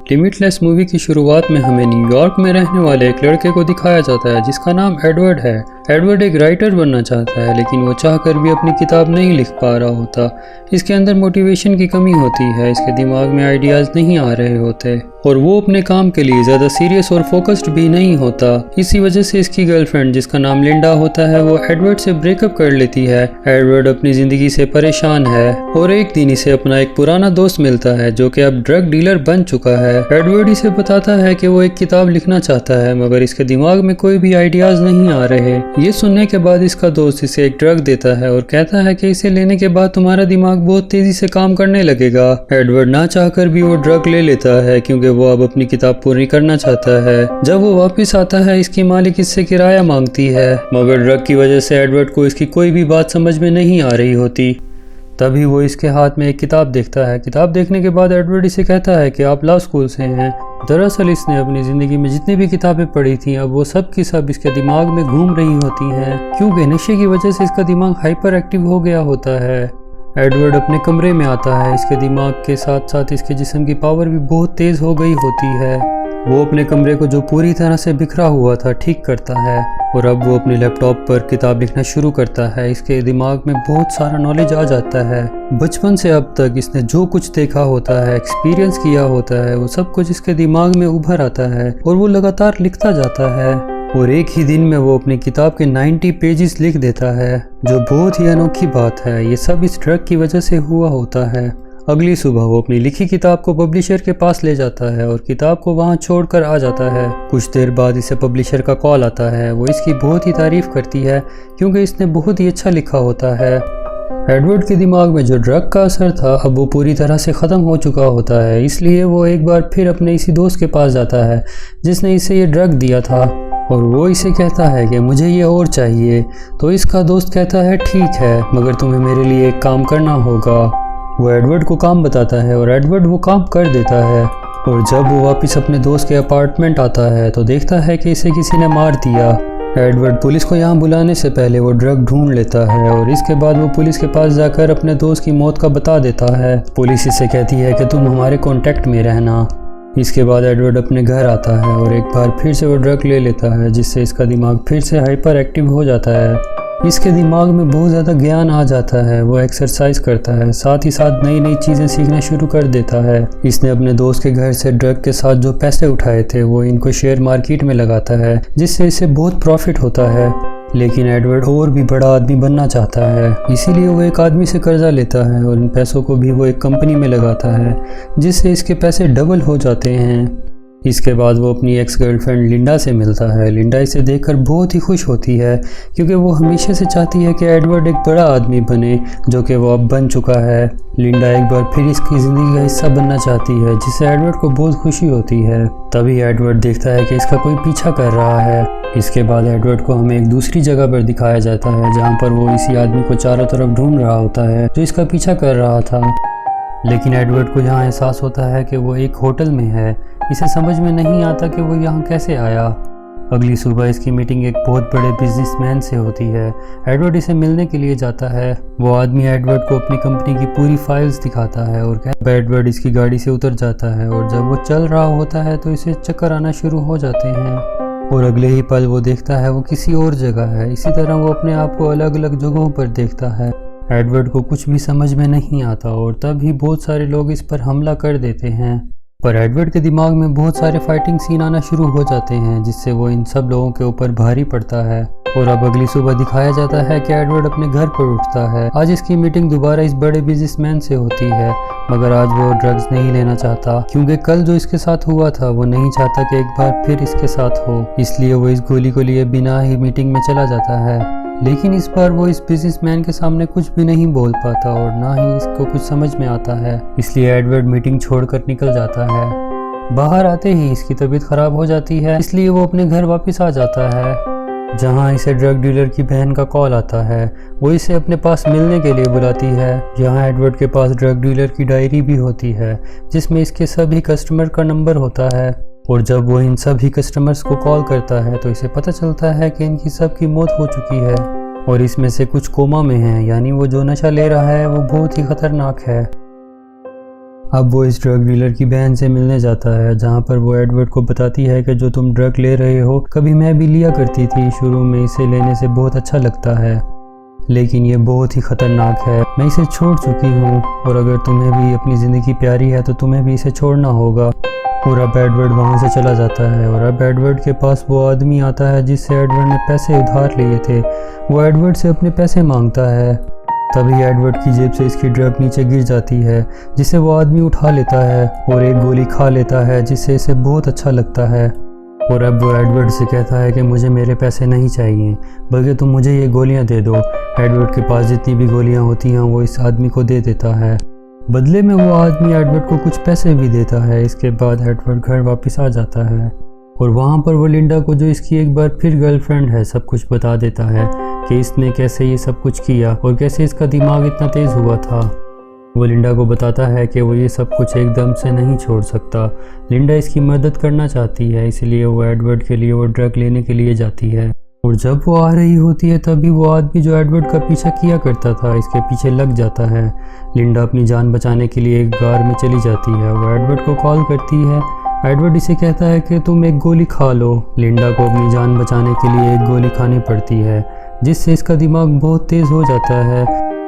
Limitless movie की शुरुआत में हमें न्यूयॉर्क में रहने वाले एक लड़के को दिखाया जाता है जिसका नाम एडवर्ड है। एडवर्ड एक राइटर बनना चाहता है लेकिन वो चाहकर भी अपनी किताब नहीं लिख पा रहा होता। इसके अंदर मोटिवेशन की कमी होती है, इसके दिमाग में आइडियाज़ नहीं आ रहे होते और वो अपने काम के लिए ज़्यादा सीरियस और फोकस्ड भी नहीं होता। इसी वजह से इसकी गर्लफ्रेंड जिसका नाम लिंडा होता है वो एडवर्ड से ब्रेकअप कर लेती है। एडवर्ड अपनी ज़िंदगी से परेशान है और एक दिन इसे अपना एक पुराना दोस्त मिलता है जो कि अब ड्रग डीलर बन चुका है। एडवर्ड इसे बताता है कि वो एक किताब लिखना चाहता है मगर इसके दिमाग में कोई भी आइडियाज़ नहीं आ रहे। ये सुनने के बाद इसका दोस्त इसे एक ड्रग देता है और कहता है कि इसे लेने के बाद तुम्हारा दिमाग बहुत तेजी से काम करने लगेगा। एडवर्ड ना चाहकर भी वो ड्रग ले लेता है क्योंकि वो अब अपनी किताब पूरी करना चाहता है। जब वो वापस आता है इसकी मालिक इससे किराया मांगती है मगर ड्रग की वजह से एडवर्ड को इसकी कोई भी बात समझ में नहीं आ रही होती। तभी वो इसके हाथ में एक किताब देखता है। किताब देखने के बाद एडवर्ड इसे कहता है कि आप लॉ स्कूल से हैं। दरअसल इसने अपनी ज़िंदगी में जितनी भी किताबें पढ़ी थी अब वो सब की सब इसके दिमाग में घूम रही होती हैं क्योंकि नशे की वजह से इसका दिमाग हाइपर एक्टिव हो गया होता है। एडवर्ड अपने कमरे में आता है। इसके दिमाग के साथ साथ इसके जिस्म की पावर भी बहुत तेज़ हो गई होती है। वो अपने कमरे को जो पूरी तरह से बिखरा हुआ था ठीक करता है और अब वो अपने लैपटॉप पर किताब लिखना शुरू करता है। इसके दिमाग में बहुत सारा नॉलेज आ जाता है। बचपन से अब तक इसने जो कुछ देखा होता है, एक्सपीरियंस किया होता है, वो सब कुछ इसके दिमाग में उभर आता है और वो लगातार लिखता जाता है और एक ही दिन में वो अपनी किताब के 90 पेजेस लिख देता है जो बहुत ही अनोखी बात है। ये सब इस ड्रग की वजह से हुआ होता है। अगली सुबह वो अपनी लिखी किताब को पब्लिशर के पास ले जाता है और किताब को वहां छोड़कर आ जाता है। कुछ देर बाद इसे पब्लिशर का कॉल आता है। वो इसकी बहुत ही तारीफ करती है क्योंकि इसने बहुत ही अच्छा लिखा होता है। एडवर्ड के दिमाग में जो ड्रग का असर था अब वो पूरी तरह से ख़त्म हो चुका होता है, इसलिए वो एक बार फिर अपने इसी दोस्त के पास जाता है जिसने इसे ये ड्रग दिया था और वो इसे कहता है कि मुझे ये और चाहिए। तो इसका दोस्त कहता है ठीक है मगर तुम्हें मेरे लिए एक काम करना होगा। वो एडवर्ड को काम बताता है और एडवर्ड वो काम कर देता है और जब वो वापस अपने दोस्त के अपार्टमेंट आता है तो देखता है कि इसे किसी ने मार दिया। एडवर्ड पुलिस को यहाँ बुलाने से पहले वो ड्रग ढूंढ लेता है और इसके बाद वो पुलिस के पास जाकर अपने दोस्त की मौत का बता देता है। पुलिस इसे कहती है कि तुम हमारे कांटेक्ट में रहना। इसके बाद एडवर्ड अपने घर आता है और एक बार फिर से वो ड्रग ले लेता है जिससे इसका दिमाग फिर से हाइपर एक्टिव हो जाता है। इसके दिमाग में बहुत ज़्यादा ज्ञान आ जाता है। वो एक्सरसाइज करता है, साथ ही साथ नई नई चीज़ें सीखना शुरू कर देता है। इसने अपने दोस्त के घर से ड्रग के साथ जो पैसे उठाए थे वो इनको शेयर मार्केट में लगाता है जिससे इसे बहुत प्रॉफिट होता है। लेकिन एडवर्ड और भी बड़ा आदमी बनना चाहता है, इसीलिए वो एक आदमी से कर्जा लेता है और इन पैसों को भी वो एक कंपनी में लगाता है जिससे इसके पैसे डबल हो जाते हैं। इसके बाद वो अपनी एक्स गर्लफ्रेंड लिंडा से मिलता है। लिंडा इसे देखकर बहुत ही खुश होती है क्योंकि वो हमेशा से चाहती है कि एडवर्ड एक बड़ा आदमी बने जो कि वो अब बन चुका है। लिंडा एक बार फिर इसकी ज़िंदगी का हिस्सा बनना चाहती है जिससे एडवर्ड को बहुत खुशी होती है। तभी एडवर्ड देखता है कि इसका कोई पीछा कर रहा है। इसके बाद एडवर्ड को हमें एक दूसरी जगह पर दिखाया जाता है जहाँ पर वो इसी आदमी को चारों तरफ ढूंढ रहा होता है जो इसका पीछा कर रहा था। लेकिन एडवर्ड को यहाँ एहसास होता है कि वो एक होटल में है। इसे समझ में नहीं आता कि वो यहाँ कैसे आया। अगली सुबह इसकी मीटिंग एक बहुत बड़े बिजनेसमैन से होती है। एडवर्ड इसे मिलने के लिए जाता है। वो आदमी एडवर्ड को अपनी कंपनी की पूरी फाइल्स दिखाता है और एडवर्ड इसकी गाड़ी से उतर जाता है और जब वो चल रहा होता है तो इसे चक्कर आना शुरू हो जाते हैं और अगले ही पल वो देखता है वो किसी और जगह है। इसी तरह वो अपने आप को अलग अलग जगहों पर देखता है। एडवर्ड को कुछ भी समझ में नहीं आता और तब ही बहुत सारे लोग इस पर हमला कर देते हैं। पर एडवर्ड के दिमाग में बहुत सारे फाइटिंग सीन आना शुरू हो जाते हैं जिससे वो इन सब लोगों के ऊपर भारी पड़ता है। और अब अगली सुबह दिखाया जाता है कि एडवर्ड अपने घर पर उठता है। आज इसकी मीटिंग दोबारा इस बड़े बिजनेसमैन से होती है मगर आज वो ड्रग्स नहीं लेना चाहता क्योंकि कल जो इसके साथ हुआ था वो नहीं चाहता कि एक बार फिर इसके साथ हो, इसलिए वो इस गोली को लिए बिना ही मीटिंग में चला जाता है। लेकिन इस बार वो इस बिजनेसमैन के सामने कुछ भी नहीं बोल पाता और ना ही इसको कुछ समझ में आता है, इसलिए एडवर्ड मीटिंग छोड़कर निकल जाता है। बाहर आते ही इसकी तबीयत खराब हो जाती है, इसलिए वो अपने घर वापस आ जाता है जहां इसे ड्रग डीलर की बहन का कॉल आता है। वो इसे अपने पास मिलने के लिए बुलाती है। यहाँ एडवर्ड के पास ड्रग डीलर की डायरी भी होती है जिसमें इसके सभी कस्टमर का नंबर होता है और जब वो इन सभी कस्टमर्स को कॉल करता है तो इसे पता चलता है कि इनकी सबकी मौत हो चुकी है और इसमें से कुछ कोमा में हैं, यानी वो जो नशा ले रहा है वो बहुत ही खतरनाक है। अब वो इस ड्रग डीलर की बहन से मिलने जाता है, जहाँ पर वो एडवर्ड को बताती है कि जो तुम ड्रग ले रहे हो कभी मैं भी लिया करती थी। शुरू में इसे लेने से बहुत अच्छा लगता है, लेकिन ये बहुत ही ख़तरनाक है। मैं इसे छोड़ चुकी हूँ और अगर तुम्हें भी अपनी ज़िंदगी प्यारी है तो तुम्हें भी इसे छोड़ना होगा। और अब एडवर्ड वहाँ से चला जाता है और अब एडवर्ड के पास वो आदमी आता है जिससे एडवर्ड ने पैसे उधार लिए थे। वो एडवर्ड से अपने पैसे मांगता है। तभी एडवर्ड की जेब से इसकी ड्रग नीचे गिर जाती है, जिसे वो आदमी उठा लेता है और एक गोली खा लेता है, जिससे इसे बहुत अच्छा लगता है। और अब वो एडवर्ड से कहता है कि मुझे मेरे पैसे नहीं चाहिए, बल्कि तुम मुझे ये गोलियां दे दो। एडवर्ड के पास जितनी भी गोलियां होती हैं वो इस आदमी को दे देता है। बदले में वो आदमी एडवर्ड को कुछ पैसे भी देता है। इसके बाद एडवर्ड घर वापस आ जाता है और वहाँ पर वो लिंडा को, जो इसकी एक बार फिर गर्लफ्रेंड है, सब कुछ बता देता है कि इसने कैसे ये सब कुछ किया और कैसे इसका दिमाग इतना तेज़ हुआ था। वो लिंडा को बताता है कि वो ये सब कुछ एकदम से नहीं छोड़ सकता। लिंडा इसकी मदद करना चाहती है, इसलिए वो एडवर्ड के लिए वो ड्रग लेने के लिए जाती है। और जब वो आ रही होती है तभी वो आदमी जो एडवर्ड का पीछा किया करता था इसके पीछे लग जाता है। लिंडा अपनी जान बचाने के लिए एक गार में चली जाती है। वो एडवर्ड को कॉल करती है। एडवर्ड इसे कहता है कि तुम एक गोली खा लो। लिंडा को अपनी जान बचाने के लिए एक गोली खानी पड़ती है, जिससे इसका दिमाग बहुत तेज़ हो जाता है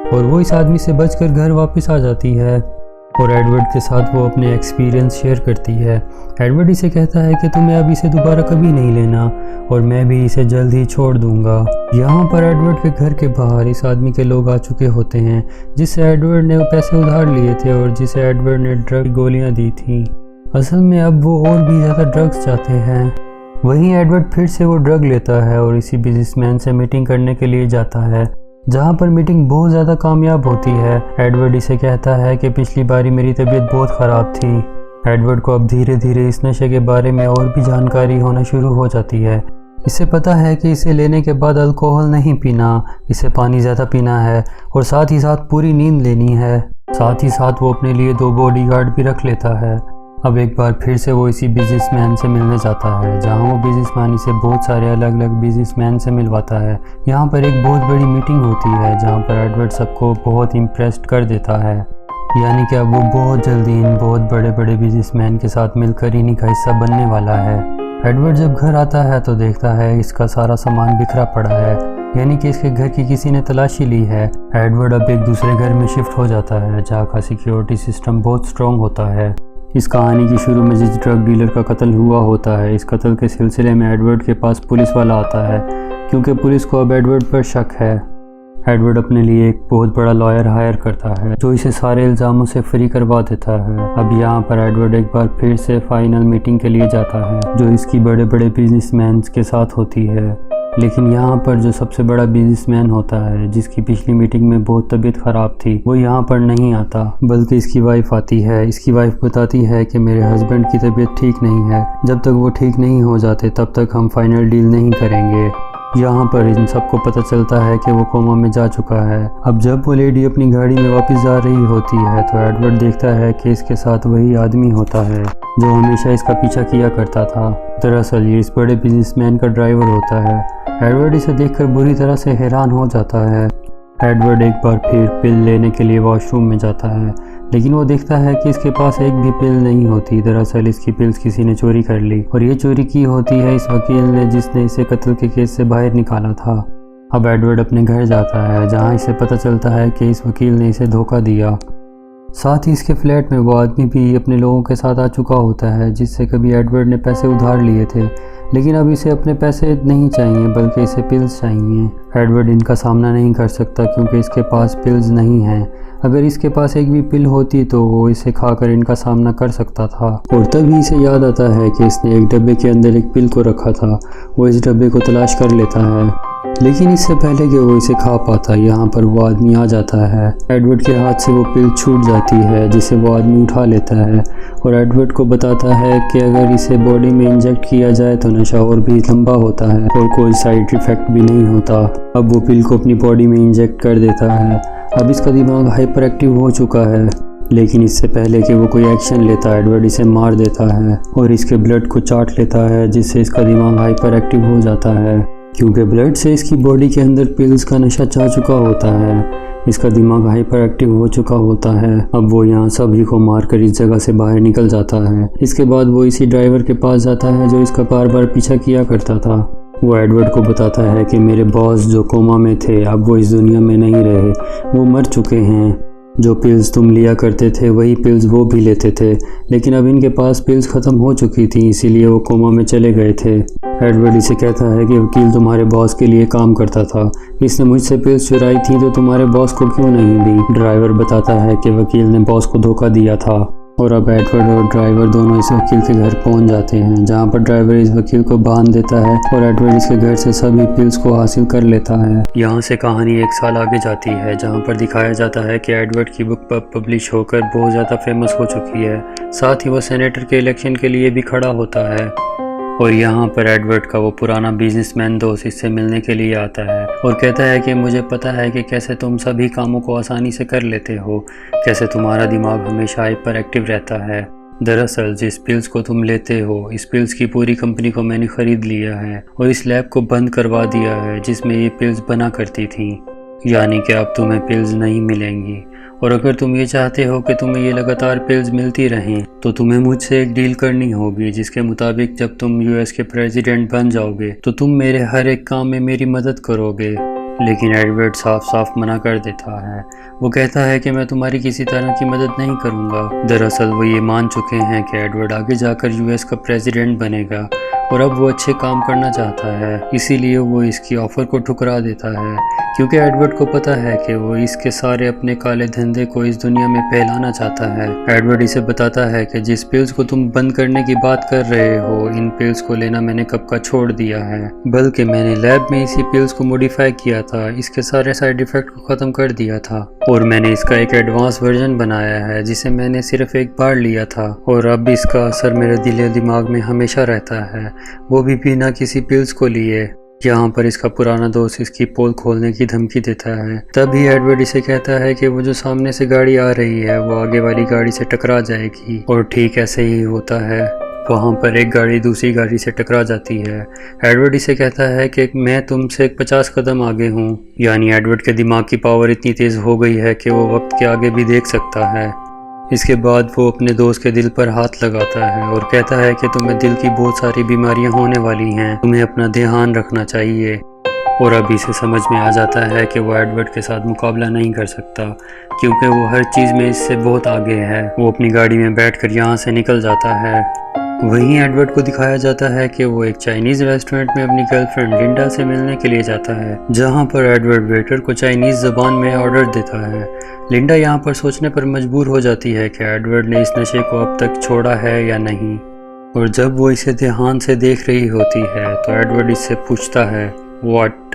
और वो इस आदमी से बचकर घर वापस आ जाती है और एडवर्ड के साथ वो अपने एक्सपीरियंस शेयर करती है। एडवर्ड इसे कहता है कि तुम्हें अब इसे दोबारा कभी नहीं लेना और मैं भी इसे जल्द ही छोड़ दूंगा। यहाँ पर एडवर्ड के घर के बाहर इस आदमी के लोग आ चुके होते हैं, जिससे एडवर्ड ने पैसे उधार लिए थे और जिसे एडवर्ड ने ड्रग गोलियाँ दी थी। असल में अब वो और भी ज़्यादा ड्रग्स चाहते हैं। वहीं एडवर्ड फिर से वो ड्रग लेता है और इसी बिजनेसमैन से मीटिंग करने के लिए जाता है, जहाँ पर मीटिंग बहुत ज़्यादा कामयाब होती है। एडवर्ड इसे कहता है कि पिछली बारी मेरी तबीयत बहुत ख़राब थी। एडवर्ड को अब धीरे धीरे इस नशे के बारे में और भी जानकारी होना शुरू हो जाती है। इसे पता है कि इसे लेने के बाद अल्कोहल नहीं पीना, इसे पानी ज़्यादा पीना है और साथ ही साथ पूरी नींद लेनी है। साथ ही साथ वो अपने लिए 2 बॉडीगार्ड भी रख लेता है। अब एक बार फिर से वो इसी बिजनेसमैन से मिलने जाता है, जहाँ वो बिजनेसमैन इसे बहुत सारे अलग अलग बिजनेसमैन से मिलवाता है। यहाँ पर एक बहुत बड़ी मीटिंग होती है, जहाँ पर एडवर्ड सबको बहुत इम्प्रेस्ड कर देता है। यानी कि अब वो बहुत जल्दी इन बहुत बड़े बड़े बिजनेसमैन के साथ मिलकर इन्हीं का हिस्सा बनने वाला है। एडवर्ड जब घर आता है तो देखता है इसका सारा सामान बिखरा पड़ा है, यानी कि इसके घर की किसी ने तलाशी ली है। एडवर्ड अब एक दूसरे घर में शिफ्ट हो जाता है, जहाँ का सिक्योरिटी सिस्टम बहुत स्ट्रॉन्ग होता है। इस कहानी के शुरू में जिस ड्रग डीलर का कत्ल हुआ होता है, इस कत्ल के सिलसिले में एडवर्ड के पास पुलिस वाला आता है, क्योंकि पुलिस को अब एडवर्ड पर शक है। एडवर्ड अपने लिए एक बहुत बड़ा लॉयर हायर करता है, जो इसे सारे इल्ज़ामों से फ्री करवा देता है। अब यहाँ पर एडवर्ड एक बार फिर से फाइनल मीटिंग के लिए जाता है, जो इसकी बड़े बड़े बिजनेसमैन के साथ होती है। लेकिन यहाँ पर जो सबसे बड़ा बिजनेसमैन होता है, जिसकी पिछली मीटिंग में बहुत तबीयत ख़राब थी, वो यहाँ पर नहीं आता, बल्कि इसकी वाइफ आती है। इसकी वाइफ बताती है कि मेरे हस्बैंड की तबीयत ठीक नहीं है, जब तक वो ठीक नहीं हो जाते तब तक हम फाइनल डील नहीं करेंगे। यहाँ पर इन सबको पता चलता है कि वो कोमा में जा चुका है। अब जब वो लेडी अपनी गाड़ी में वापस जा रही होती है तो एडवर्ड देखता है कि इसके साथ वही आदमी होता है जो हमेशा इसका पीछा किया करता था। दरअसल ये इस बड़े बिजनेसमैन का ड्राइवर होता है। एडवर्ड इसे देखकर बुरी तरह से हैरान हो जाता है। एडवर्ड एक बार फिर पिल लेने के लिए वॉशरूम में जाता है, लेकिन वो देखता है कि इसके पास एक भी पिल नहीं होती। दरअसल इसकी पिल्स किसी ने चोरी कर ली और ये चोरी की होती है इस वकील ने, जिसने इसे कत्ल के केस से बाहर निकाला था। अब एडवर्ड अपने घर जाता है, जहाँ इसे पता चलता है कि इस वकील ने इसे धोखा दिया। साथ ही इसके फ्लैट में वो आदमी भी अपने लोगों के साथ आ चुका होता है, जिससे कभी एडवर्ड ने पैसे उधार लिए थे, लेकिन अब इसे अपने पैसे नहीं चाहिए बल्कि इसे पिल्स चाहिए। एडवर्ड इनका सामना नहीं कर सकता क्योंकि इसके पास पिल्स नहीं हैं। अगर इसके पास एक भी पिल होती तो वो इसे खाकर इनका सामना कर सकता था। और तभी इसे याद आता है कि इसने एक डब्बे के अंदर एक पिल को रखा था। वो इस डब्बे को तलाश कर लेता है, लेकिन इससे पहले कि वो इसे खा पाता, यहाँ पर वो आदमी आ जाता है। एडवर्ड के हाथ से वो पिल छूट जाती है, जिसे वो आदमी उठा लेता है और एडवर्ड को बताता है कि अगर इसे बॉडी में इंजेक्ट किया जाए तो नशा और भी लंबा होता है और कोई साइड इफेक्ट भी नहीं होता। अब वो पिल को अपनी बॉडी में इंजेक्ट कर देता है। अब इसका दिमाग हाइपर एक्टिव हो चुका है, लेकिन इससे पहले कि वो कोई एक्शन लेता, एडवर्ड इसे मार देता है और इसके ब्लड को चाट लेता है, जिससे इसका दिमाग हाइपर एक्टिव हो जाता है। क्योंकि ब्लड से इसकी बॉडी के अंदर पिल्स का नशा छा चुका होता है, इसका दिमाग हाइपर एक्टिव हो चुका होता है। अब वो यहाँ सभी को मारकर इस जगह से बाहर निकल जाता है। इसके बाद वो इसी ड्राइवर के पास जाता है जो इसका बार बार पीछा किया करता था। वो एडवर्ड को बताता है कि मेरे बॉस जो कोमा में थे अब वो इस दुनिया में नहीं रहे, वो मर चुके हैं। जो पिल्स तुम लिया करते थे वही पिल्स वो भी लेते थे, लेकिन अब इनके पास पिल्स ख़त्म हो चुकी थी, इसीलिए वो कोमा में चले गए थे। एडवर्ड इसे कहता है कि वकील तुम्हारे बॉस के लिए काम करता था, इसने मुझसे पिल्स चुराई थी तो तुम्हारे बॉस को क्यों नहीं दी। ड्राइवर बताता है कि वकील ने बॉस को धोखा दिया था। और अब एडवर्ड और ड्राइवर दोनों इस वकील के घर पहुंच जाते हैं, जहां पर ड्राइवर इस वकील को बांध देता है और एडवर्ड इसके घर से सभी पिल्स को हासिल कर लेता है। यहाँ से कहानी 1 साल आगे जाती है, जहां पर दिखाया जाता है कि एडवर्ड की बुक पब्लिश होकर बहुत ज़्यादा फेमस हो चुकी है। साथ ही वो सेनेटर के इलेक्शन के लिए भी खड़ा होता है। और यहाँ पर एडवर्ड का वो पुराना बिजनेसमैन दोस्त इससे मिलने के लिए आता है और कहता है कि मुझे पता है कि कैसे तुम सभी कामों को आसानी से कर लेते हो, कैसे तुम्हारा दिमाग हमेशा हाइपर एक्टिव रहता है। दरअसल जिस पिल्स को तुम लेते हो, इस पिल्स की पूरी कंपनी को मैंने ख़रीद लिया है और इस लैब को बंद करवा दिया है जिसमें ये पिल्स बना करती थी, यानी कि अब तुम्हें पिल्स नहीं मिलेंगी। और अगर तुम ये चाहते हो कि तुम्हें ये लगातार पिल्स मिलती रहें तो तुम्हें मुझसे एक डील करनी होगी, जिसके मुताबिक जब तुम यूएस के प्रेसिडेंट बन जाओगे तो तुम मेरे हर एक काम में मेरी मदद करोगे। लेकिन एडवर्ड साफ साफ मना कर देता है। वो कहता है कि मैं तुम्हारी किसी तरह की मदद नहीं करूँगा। दरअसल वो ये मान चुके हैं कि एडवर्ड आगे जाकर यूएस का प्रेसिडेंट बनेगा और अब वो अच्छे काम करना चाहता है, इसीलिए वो इसकी ऑफ़र को ठुकरा देता है, क्योंकि एडवर्ड को पता है कि वो इसके सारे अपने काले धंधे को इस दुनिया में फैलाना चाहता है। एडवर्ड इसे बताता है कि जिस पिल्स को तुम बंद करने की बात कर रहे हो, इन पिल्स को लेना मैंने कब का छोड़ दिया है, बल्कि मैंने लैब में इसी पिल्स को मॉडिफाई किया था, इसके सारे साइड इफ़ेक्ट को ख़त्म कर दिया था और मैंने इसका एक एडवांस वर्जन बनाया है जिसे मैंने सिर्फ एक बार लिया था और अब इसका असर मेरे दिल दिमाग में हमेशा रहता है, वो भी बिना किसी पिल्स को लिए। यहाँ पर इसका पुराना दोस्त इसकी पोल खोलने की धमकी देता है। तभी एडवर्ड इसे कहता है कि वो जो सामने से गाड़ी आ रही है वो आगे वाली गाड़ी से टकरा जाएगी और ठीक ऐसे ही होता है। वहाँ पर एक गाड़ी दूसरी गाड़ी से टकरा जाती है। एडवर्ड इसे कहता है कि मैं तुमसे 50 कदम आगे हूँ, यानी एडवर्ड के दिमाग की पावर इतनी तेज़ हो गई है कि वो वक्त के आगे भी देख सकता है। इसके बाद वो अपने दोस्त के दिल पर हाथ लगाता है और कहता है कि तुम्हें दिल की बहुत सारी बीमारियां होने वाली हैं, तुम्हें अपना ध्यान रखना चाहिए। और अब इसे समझ में आ जाता है कि वो एडवर्ड के साथ मुकाबला नहीं कर सकता, क्योंकि वो हर चीज़ में इससे बहुत आगे है। वो अपनी गाड़ी में बैठकर यहाँ से निकल जाता है। वहीं एडवर्ड को दिखाया जाता है कि वो एक चाइनीज़ रेस्टोरेंट में अपनी गर्लफ्रेंड लिंडा से मिलने के लिए जाता है, जहाँ पर एडवर्ड वेटर को चाइनीज़ ज़बान में ऑर्डर देता है। लिंडा यहाँ पर सोचने पर मजबूर हो जाती है कि एडवर्ड ने इस नशे को अब तक छोड़ा है या नहीं, और जब वो इसे ध्यान से देख रही होती है तो एडवर्ड इससे पूछता है व्हाट,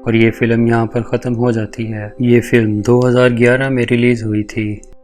और ये फिल्म यहाँ पर ख़त्म हो जाती है। ये फिल्म 2011 में रिलीज़ हुई थी।